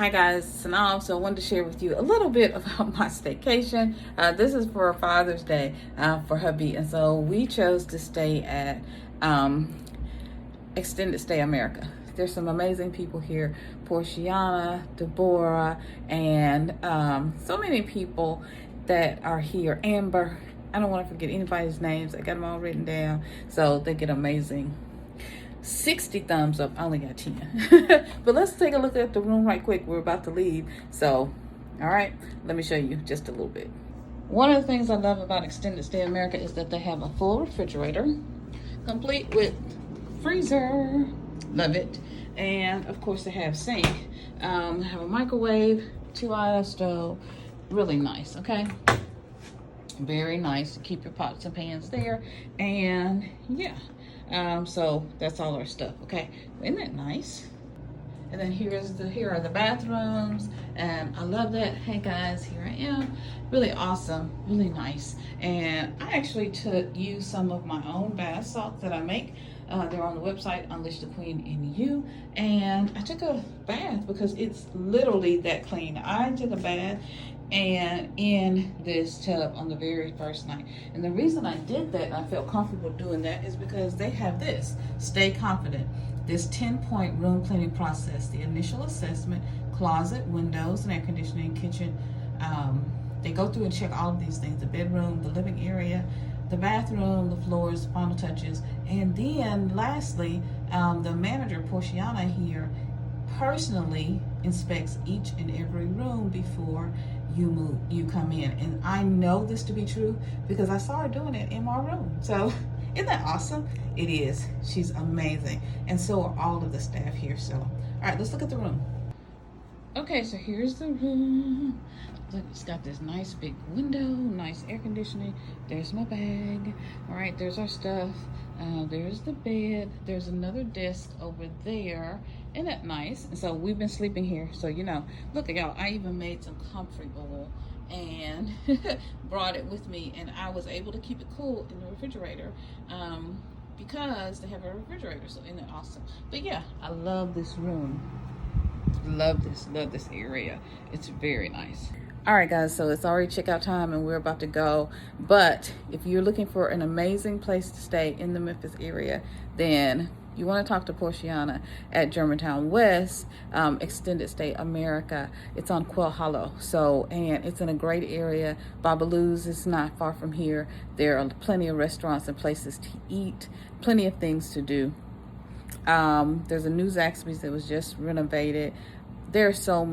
Hi guys, Synolve. So I wanted to share with you a little bit about my staycation. This is for Father's Day for hubby, and so we chose to stay at Extended Stay America. There's some amazing people here, Porceana, Deborah, and so many people that are here. Amber, I don't want to forget anybody's names. I got them all written down, so they get amazing 60 thumbs up. I only got 10. But let's take a look at the room right quick. We're about to leave. So, all right, let me show you just a little bit. One of the things I love about Extended Stay America is that they have a full refrigerator, complete with freezer. Love it. And of course they have sink. Have a microwave, 2-iron stove. Really nice, okay? Very nice to keep your pots and pans there. And yeah. So that's all our stuff, okay? Isn't that nice? And then here are the bathrooms, and I love that. Hey guys, here I am. Really awesome, really nice. And I actually used some of my own bath salts that I make. They're on the website, Unleash the Queen in You. And I took a bath because it's literally that clean. I took a bath and in this tub on the very first night. And the reason I did that and I felt comfortable doing that is because they have this, Stay Confident, this 10-point room cleaning process, the initial assessment, closet, windows, and air conditioning, kitchen. They go through and check all of these things, the bedroom, the living area, the bathroom, the floors, final touches. And then lastly, the manager, Porceana here, personally inspects each and every room before you come in. And I know this to be true because I saw her doing it in my room. So isn't that awesome? It is. She's amazing. And so are all of the staff here. So all right, let's look at the room. Okay, so here's the room. Look, it's got this nice big window, nice air conditioning. There's my bag. All right, there's our stuff. There's the bed. There's another desk over there. Isn't that nice? And so we've been sleeping here. So, you know, look at y'all. I even made some comfrey bowl and brought it with me. And I was able to keep it cool in the refrigerator because they have a refrigerator. So isn't that awesome? But yeah, I love this room. Love this area. It's very nice. All right guys, so it's already checkout time and we're about to go. But if you're looking for an amazing place to stay in the Memphis area, then you want to talk to Porceana at Germantown West, Extended Stay America. It's on Quail Hollow. So, and it's in a great area. Babalu's is not far from here. There are plenty of restaurants and places to eat, plenty of things to do. There's a new Zaxby's that was just renovated. There's so much.